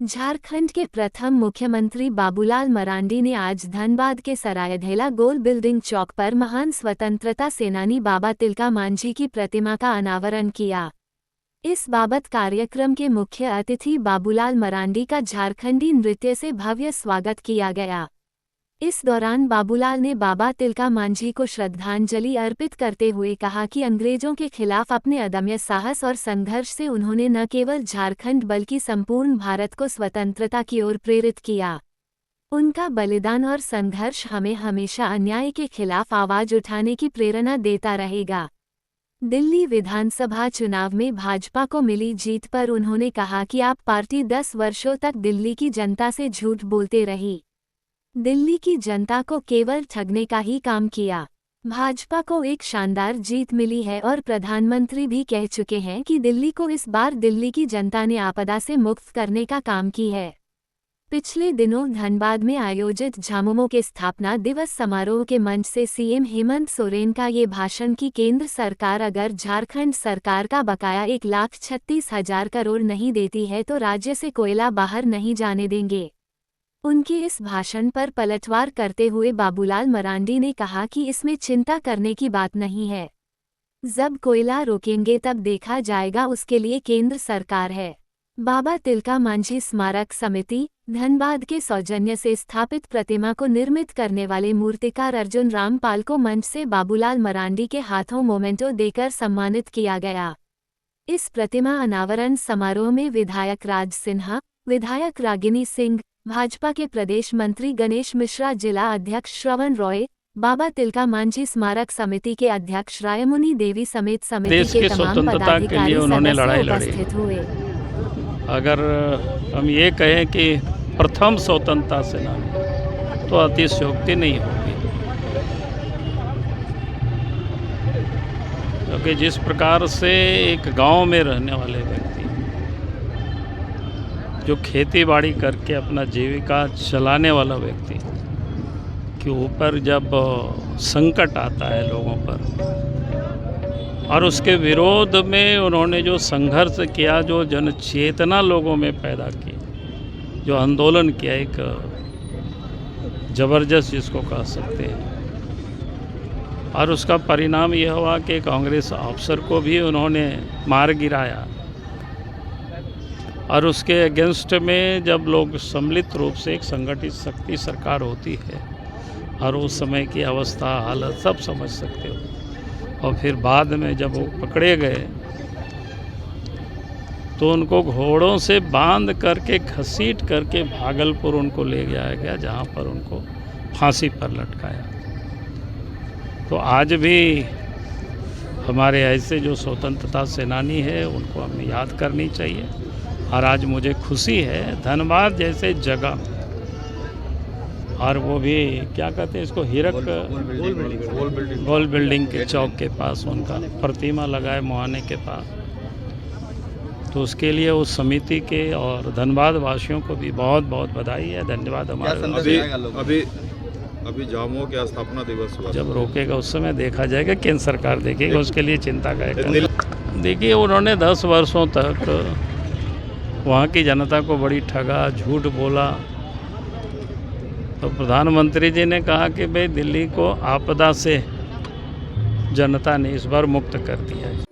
झारखंड के प्रथम मुख्यमंत्री बाबूलाल मरांडी ने आज धनबाद के सरायढेला गोल बिल्डिंग चौक पर महान स्वतंत्रता सेनानी बाबा तिलका मांझी की प्रतिमा का अनावरण किया। इस बाबत कार्यक्रम के मुख्य अतिथि बाबूलाल मरांडी का झारखंडी नृत्य से भव्य स्वागत किया गया। इस दौरान बाबूलाल ने बाबा तिलका मांझी को श्रद्धांजलि अर्पित करते हुए कहा कि अंग्रेजों के खिलाफ अपने अदम्य साहस और संघर्ष से उन्होंने न केवल झारखंड बल्कि संपूर्ण भारत को स्वतंत्रता की ओर प्रेरित किया। उनका बलिदान और संघर्ष हमें हमेशा अन्याय के खिलाफ आवाज उठाने की प्रेरणा देता रहेगा। दिल्ली विधानसभा चुनाव में भाजपा को मिली जीत पर उन्होंने कहा कि आप पार्टी 10 वर्षों तक दिल्ली की जनता से झूठ बोलते रही। दिल्ली की जनता को केवल ठगने का ही काम किया। भाजपा को एक शानदार जीत मिली है और प्रधानमंत्री भी कह चुके हैं कि दिल्ली को इस बार दिल्ली की जनता ने आपदा से मुक्त करने का काम की है। पिछले दिनों धनबाद में आयोजित झामुमो के स्थापना दिवस समारोह के मंच से सीएम हेमंत सोरेन का ये भाषण कि केंद्र सरकार अगर झारखंड सरकार का बकाया 1,36,000 करोड़ नहीं देती है तो राज्य से कोयला बाहर नहीं जाने देंगे। उनके इस भाषण पर पलटवार करते हुए बाबूलाल मरांडी ने कहा कि इसमें चिंता करने की बात नहीं है। जब कोयला रोकेंगे तब देखा जाएगा, उसके लिए केंद्र सरकार है। बाबा तिलका मांझी स्मारक समिति धनबाद के सौजन्य से स्थापित प्रतिमा को निर्मित करने वाले मूर्तिकार अर्जुन रामपाल को मंच से बाबूलाल मरांडी के हाथों मोमेंटो देकर सम्मानित किया गया। इस प्रतिमा अनावरण समारोह में विधायक राज सिन्हा, विधायक रागिनी सिंह, भाजपा के प्रदेश मंत्री गणेश मिश्रा, जिला अध्यक्ष श्रवण रॉय, बाबा तिलका मांझी स्मारक समिति के अध्यक्ष रायमुनी देवी समेत समिति के तमाम पदाधिकारी सदस्य उपस्थित हुए। अगर हम ये कहें कि प्रथम स्वतंत्रता सेनानी तो अतिशयोक्ति नहीं होगी, क्योंकि जिस प्रकार से एक गांव में रहने वाले व्यक्ति जो खेती बाड़ी करके अपना जीविका चलाने वाला व्यक्ति के ऊपर जब संकट आता है लोगों पर और उसके विरोध में उन्होंने जो संघर्ष किया, जो जन चेतना लोगों में पैदा की, जो आंदोलन किया, एक ज़बरदस्त जिसको कह सकते हैं, और उसका परिणाम यह हुआ कि कांग्रेस अफसर को भी उन्होंने मार गिराया। और उसके अगेंस्ट में जब लोग सम्मिलित रूप से एक संगठित शक्ति सरकार होती है और उस समय की अवस्था हालत सब समझ सकते हो, और फिर बाद में जब वो पकड़े गए तो उनको घोड़ों से बांध करके घसीट करके भागलपुर उनको ले जाया गया, जहाँ पर उनको फांसी पर लटकाया। तो आज भी हमारे ऐसे जो स्वतंत्रता सेनानी है उनको हमें याद करनी चाहिए। और आज मुझे खुशी है धनबाद जैसे जगह, और वो भी क्या कहते हैं इसको, हीरक गोल बिल्डिंग के चौक के पास उनका प्रतिमा लगा है, मुहाने के पास। तो उसके लिए उस समिति के और धनबाद वासियों को भी बहुत बहुत बधाई है, धन्यवाद। हमारे अभी झामुमो के स्थापना दिवस हुआ, जब रोकेगा उस समय देखा जाएगा, केंद्र सरकार देखेगी, उसके लिए चिंता करेगा। देखिए, उन्होंने 10 वर्षों तक वहाँ की जनता को बड़ी ठगा, झूठ बोला। तो प्रधानमंत्री जी ने कहा कि भाई दिल्ली को आपदा से जनता ने इस बार मुक्त कर दिया है।